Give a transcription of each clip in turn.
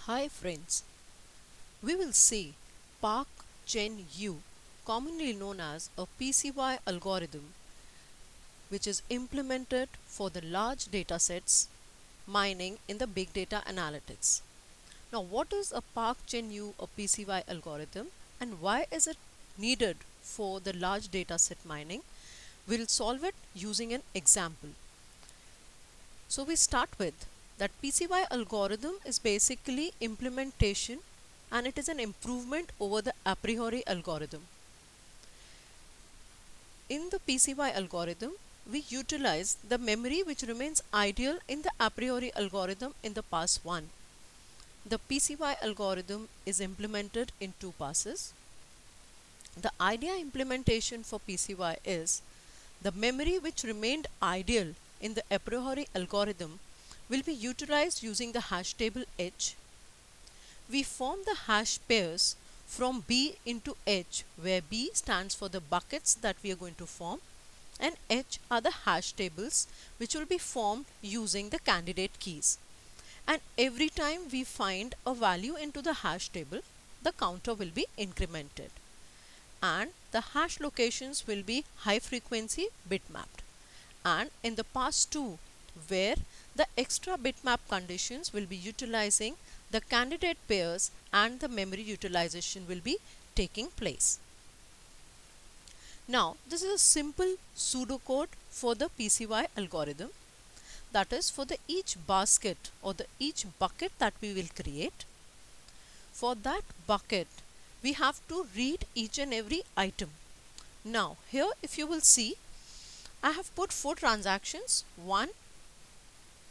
Hi friends, we will see Park-Chen-Yu, commonly known as a PCY algorithm, which is implemented for the large datasets mining in the big data analytics. Now, what is a Park-Chen-Yu or PCY algorithm and why is it needed for the large dataset mining? We'll solve it using an example. So we start with that PCY algorithm is basically implementation and it is an improvement over the a priori algorithm. In the PCY algorithm, we utilize the memory which remains ideal in the a priori algorithm in the pass 1. The PCY algorithm is implemented in two passes. The idea implementation for PCY is the memory which remained ideal in the a priori algorithm will be utilized using the hash table H. We form the hash pairs from B into H, where B stands for the buckets that we are going to form and H are the hash tables which will be formed using the candidate keys. And every time we find a value into the hash table, the counter will be incremented. And the hash locations will be high frequency bitmapped. And in the pass 2, where the extra bitmap conditions will be utilizing the candidate pairs and the memory utilization will be taking place. Now, this is a simple pseudocode for the PCY algorithm. That is for the each basket or the each bucket that we will create. For that bucket, we have to read each and every item. Now, here if you will see, I have put 4 transactions, 1,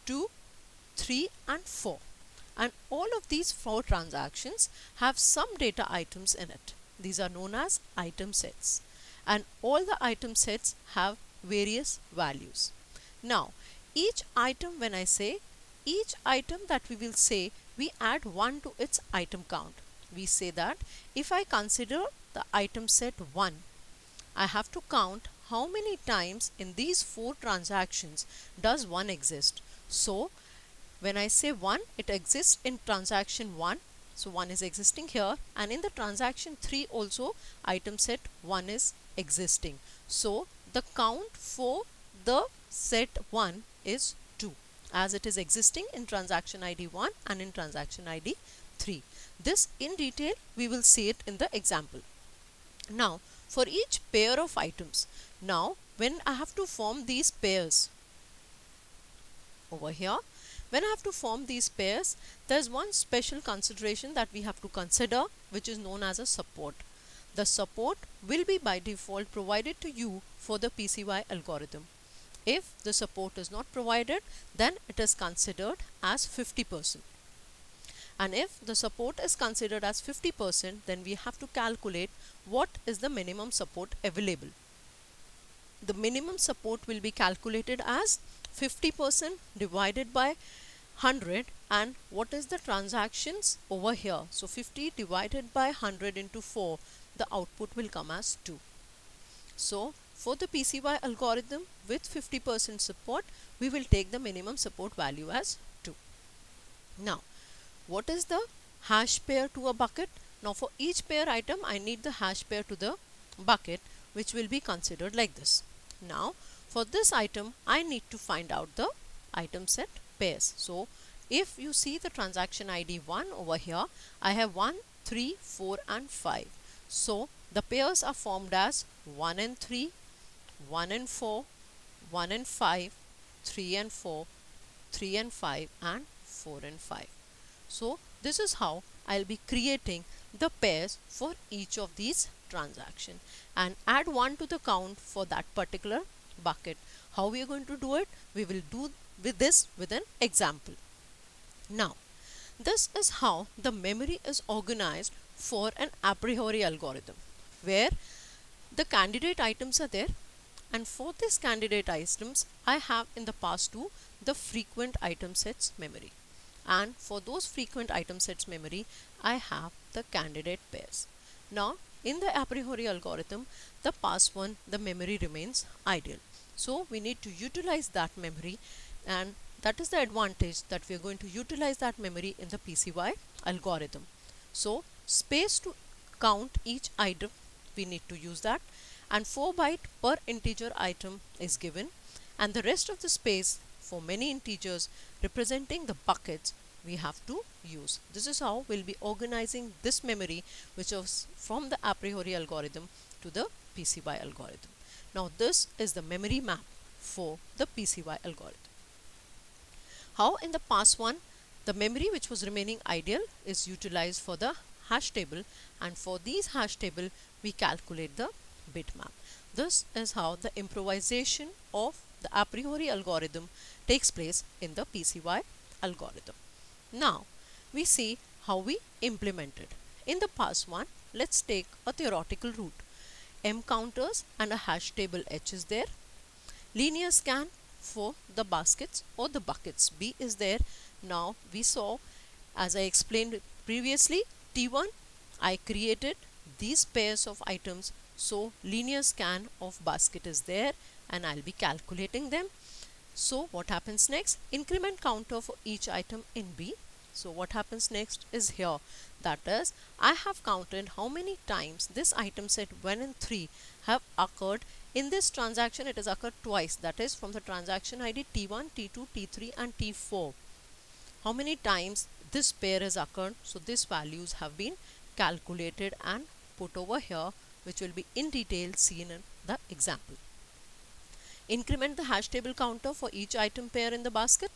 2, 3 and 4. And all of these 4 transactions have some data items in it. These are known as item sets. And all the item sets have various values. Now, each item, when I say, each item that we will say, we add 1 to its item count. We say that if I consider the item set 1, I have to count how many times in these 4 transactions does 1 exist. So, when I say 1, it exists in transaction 1. So, 1 is existing here, and in the transaction 3 also item set 1 is existing. So, the count for the set 1 is 2, as it is existing in transaction ID 1 and in transaction ID 3. This in detail we will see it in the example. Now, for each pair of items, now when I have to form these pairs over here, when I have to form these pairs, there is one special consideration that we have to consider, which is known as a support. The support will be by default provided to you for the PCY algorithm. If the support is not provided, then it is considered as 50%. And if the support is considered as 50%, then we have to calculate what is the minimum support available. The minimum support will be calculated as 50% divided by 100, and what is the transactions over here. So 50 divided by 100 into 4, the output will come as 2. So for the PCY algorithm with 50% support, we will take the minimum support value as 2. Now, what is the hash pair to a bucket? Now for each pair item, I need the hash pair to the bucket, which will be considered like this. Now for this item, I need to find out the item set pairs. So if you see the transaction ID 1 over here, I have 1, 3, 4 and 5. So the pairs are formed as 1 and 3, 1 and 4, 1 and 5, 3 and 4, 3 and 5 and 4 and 5. So this is how I'll be creating the pairs for each of these transactions and add 1 to the count for that particular bucket. How we are going to do it? We will do with this with an example. Now, this is how the memory is organized for an a priori algorithm, where the candidate items are there, and for these candidate items I have in the pass 2 the frequent item sets memory, and for those frequent item sets memory I have the candidate pairs. Now in the a priori algorithm, the pass 1, the memory remains ideal. So we need to utilize that memory, and that is the advantage that we are going to utilize that memory in the PCY algorithm. So space to count each item, we need to use that, and 4 byte per integer item is given, and the rest of the space for many integers representing the buckets we have to use. This is how we'll be organizing this memory, which was from the a priori algorithm to the PCY algorithm. Now this is the memory map for the PCY algorithm. How in the pass 1 the memory which was remaining ideal is utilized for the hash table, and for these hash table we calculate the bitmap. This is how the improvisation of the a priori algorithm takes place in the PCY algorithm. Now we see how we implement it. In the pass 1, let's take a theoretical route. M counters and a hash table H is there. Linear scan for the baskets or the buckets B is there. Now we saw, as I explained previously, T1 I created these pairs of items, so linear scan of basket is there and I'll be calculating them. So what happens next? Increment counter for each item in B. So what happens next is here, that is I have counted how many times this item set 1 and 3 have occurred in this transaction. It has occurred twice, that is from the transaction ID T1, T2, T3 and T4. How many times this pair has occurred? So these values have been calculated and put over here, which will be in detail seen in the example. Increment the hash table counter for each item pair in the basket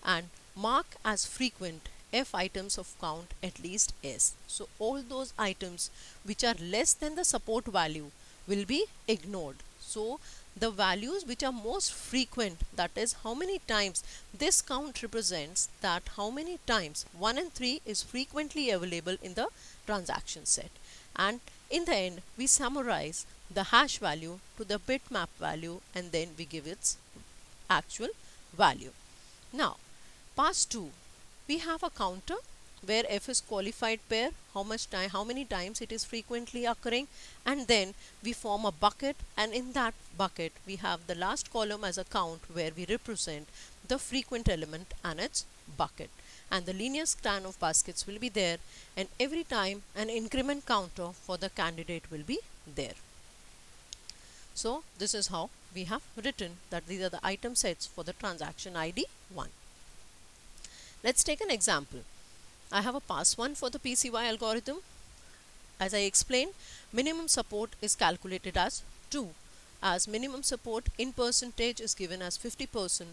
and mark as frequent F items of count at least S. So all those items which are less than the support value will be ignored. So the values which are most frequent, that is how many times this count represents, that how many times 1 and 3 is frequently available in the transaction set, and in the end we summarize the hash value to the bitmap value and then we give its actual value. Now pass 2, we have a counter where F is qualified pair, how many times it is frequently occurring, and then we form a bucket, and in that bucket we have the last column as a count where we represent the frequent element and its bucket, and the linear scan of baskets will be there, and every time an increment counter for the candidate will be there. So this is how we have written that these are the item sets for the transaction ID 1. Let's take an example. I have a pass 1 for the PCY algorithm. As I explained, minimum support is calculated as 2, as minimum support in percentage is given as 50%,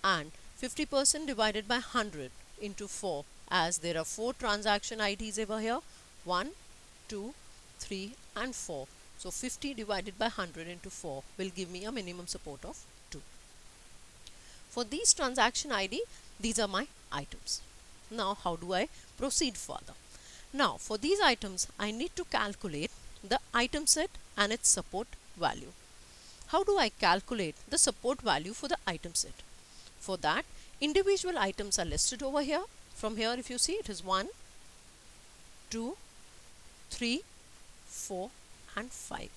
and 50% divided by 100 into 4, as there are 4 transaction IDs over here, 1, 2, 3 and 4. So 50 divided by 100 into 4 will give me a minimum support of 2. For these transaction ID, these are my items. Now how do I proceed further? Now for these items I need to calculate the item set and its support value. How do I calculate the support value for the item set? For that, individual items are listed over here. From here if you see, it is 1, 2, 3, 4 and 5.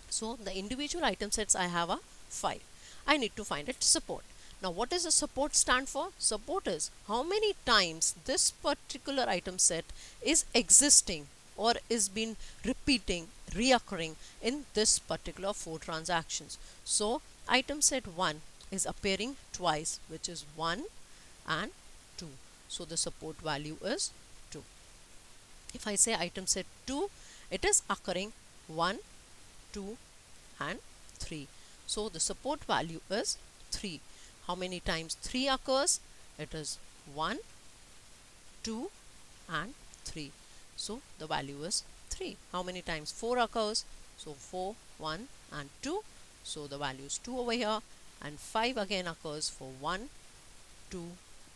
So the individual item sets I have are 5. I need to find its support. Now what does the support stand for? Support is how many times this particular item set is existing or is been repeating, reoccurring in this particular 4 transactions. So item set 1 is appearing twice, which is 1 and 2. So the support value is 2. If I say item set 2, it is occurring 1, 2 and 3. So the support value is 3. How many times 3 occurs? It is 1, 2 and 3. So the value is 3. How many times 4 occurs? So 4, 1 and 2. So the value is 2 over here, and 5 again occurs for 1, 2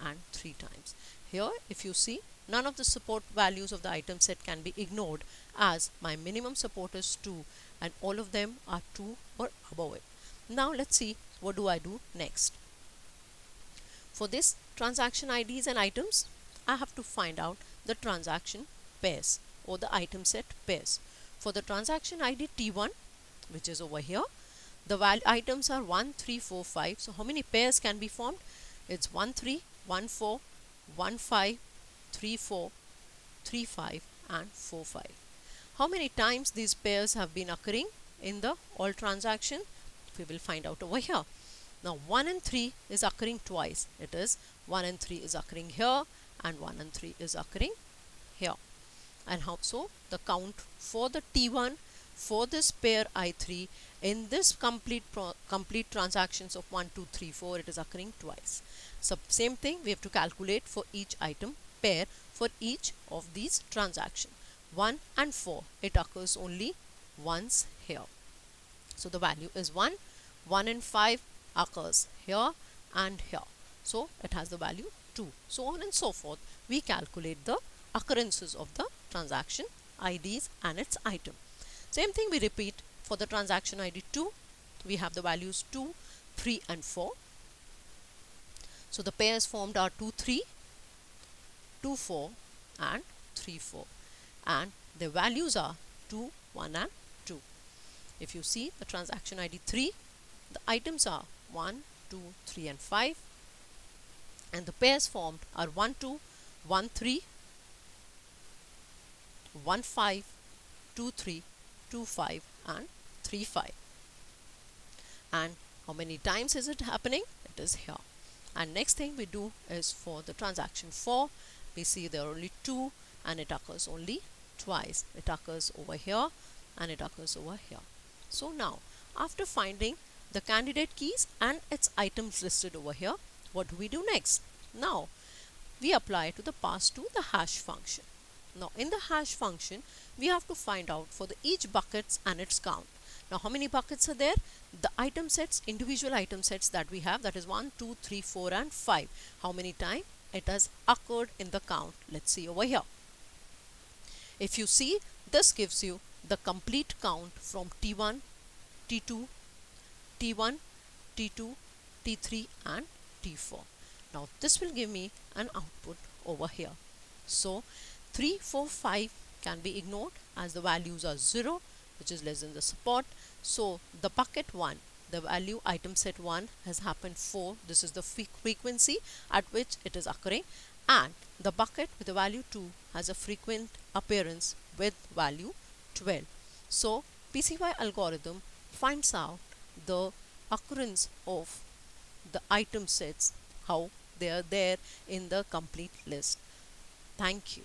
and 3 times. Here if you see, none of the support values of the item set can be ignored, as my minimum support is 2 and all of them are 2 or above it. Now let's see what do I do next. For this transaction IDs and items, I have to find out the transaction pairs or the item set pairs. For the transaction ID T1, which is over here, the items are 1, 3, 4, 5. So how many pairs can be formed? It's 1 3, 1 4, 1 5, 3 4, 3 5 and 4 5. How many times these pairs have been occurring in the all transaction? We will find out over here. Now 1 and 3 is occurring twice. It is 1 and 3 is occurring here and 1 and 3 is occurring here. And how so? The count for the T1 for this pair I3 in this complete transactions of 1 2 3 4, it is occurring twice. So same thing we have to calculate for each item pair for each of these transactions. 1 and 4, it occurs only once here. So the value is 1. 1 and 5 occurs here and here. So it has the value 2. So on and so forth. We calculate the occurrences of the transaction IDs and its item. Same thing we repeat for the transaction ID 2. We have the values 2, 3 and 4. So the pairs formed are 2 3, 2 4 and 3 4. And the values are 2, 1 and 2. If you see the transaction ID 3, the items are 1, 2, 3 and 5. And the pairs formed are 1 2, 1 3, 1 5, 2 3, 2 5 and 3 5. And how many times is it happening? It is here. And next thing we do is for the transaction 4, we see there are only 2 and it occurs only twice. It occurs over here and it occurs over here. So now after finding the candidate keys and its items listed over here, what do we do next? Now we apply to the pass to the hash function. Now in the hash function we have to find out for the each buckets and its count. Now how many buckets are there? The item sets, individual item sets that we have, that is 1 2 3 4 and 5. How many times it has occurred in the count? Let's see over here. If you see, this gives you the complete count from T1, T2, T1, T2, T3 and T4. Now this will give me an output over here. So 3, 4, 5 can be ignored as the values are 0, which is less than the support. So the bucket 1, the value item set 1 has happened 4. This is the frequency at which it is occurring. And the bucket with the value 2 has a frequent appearance with value 12. So PCY algorithm finds out the occurrence of the item sets, how they are there in the complete list. Thank you.